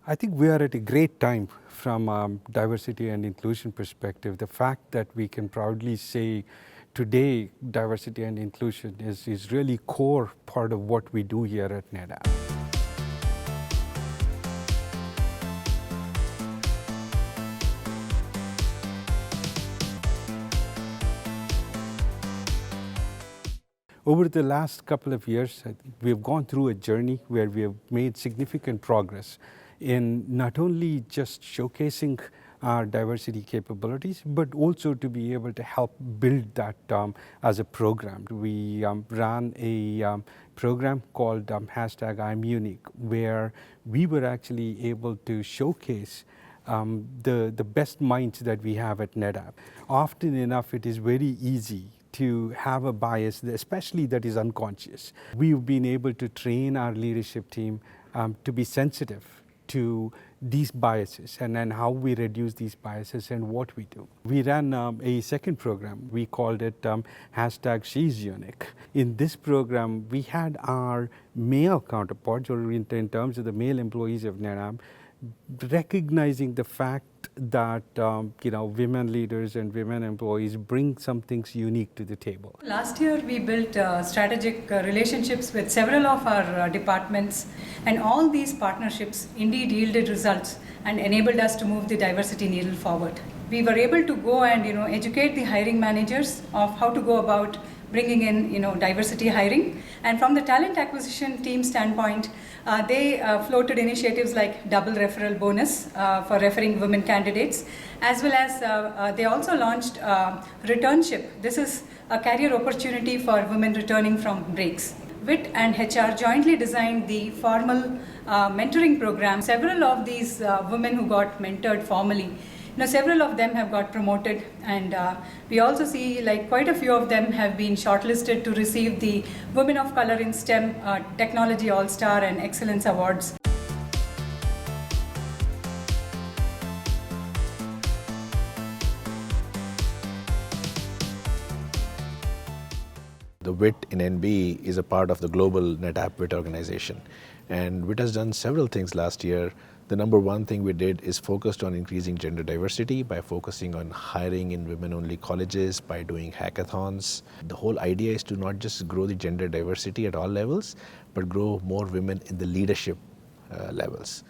I think we are at a great time from diversity and inclusion perspective. The fact that we can proudly say today diversity and inclusion is really core part of what we do here at NetApp. Over the last couple of years, we have gone through a journey where we have made significant progress in not only just showcasing our diversity capabilities, but also to be able to help build that as a program. We ran a program called #I'mUnique, where we were actually able to showcase the best minds that we have at NetApp. Often enough, it is very easy to have a bias, especially that is unconscious. We've been able to train our leadership team to be sensitive to these biases and then how we reduce these biases and what we do. We ran a second program. We called it #She's Unique. In this program, we had our male counterparts, or in terms of the male employees of NetApp, recognizing the fact that women leaders and women employees bring some things unique to the table. Last year we built strategic relationships with several of our departments, and all these partnerships indeed yielded results and enabled us to move the diversity needle forward. We were able to go and educate the hiring managers of how to go about bringing in diversity hiring, and from the talent acquisition team standpoint, they floated initiatives like double referral bonus for referring women candidates, as well as they also launched returnship. This is a career opportunity for women returning from breaks. WIT and HR jointly designed the formal mentoring program. Several of these women who got mentored formally, several of them have got promoted, and we also see quite a few of them have been shortlisted to receive the Women of Color in STEM Technology All-Star and Excellence Awards. The WIT in NB is a part of the global NetApp WIT organization, and WIT has done several things last year. The number one thing we did is focused on increasing gender diversity by focusing on hiring in women-only colleges, by doing hackathons. The whole idea is to not just grow the gender diversity at all levels, but grow more women in the leadership levels.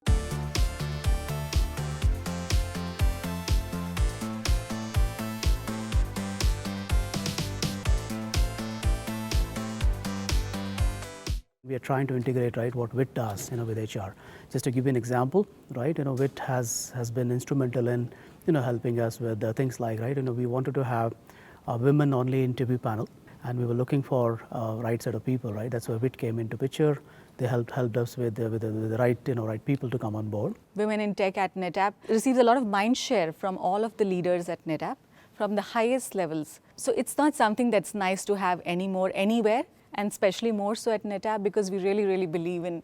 We are trying to integrate, what WIT does, with HR. Just to give you an example, WIT has been instrumental in, helping us with things like, we wanted to have a women-only interview panel, and we were looking for right set of people, That's where WIT came into picture. They helped us with the right people to come on board. Women in Tech at NetApp receives a lot of mind share from all of the leaders at NetApp, from the highest levels. So it's not something that's nice to have anymore anywhere, and especially more so at NetApp, because we really believe in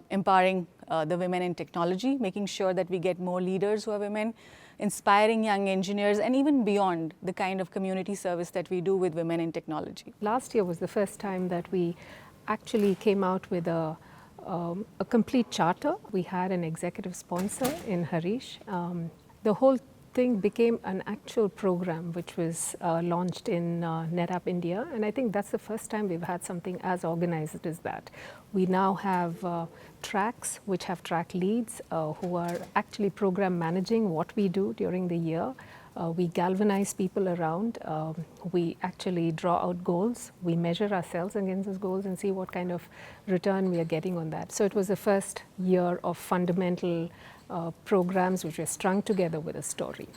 empowering the women in technology, making sure that we get more leaders who are women, inspiring young engineers, and even beyond the kind of community service that we do with women in technology. Last year was the first time that we actually came out with a complete charter. We had an executive sponsor in Harish. The whole thing became an actual program which was launched in NetApp India, and I think that's the first time we've had something as organized as that. We now have tracks which have track leads who are actually program managing what we do during the year. We galvanize people around. We actually draw out goals. We measure ourselves against those goals and see what kind of return we are getting on that. So it was the first year of fundamental programs which were strung together with a story.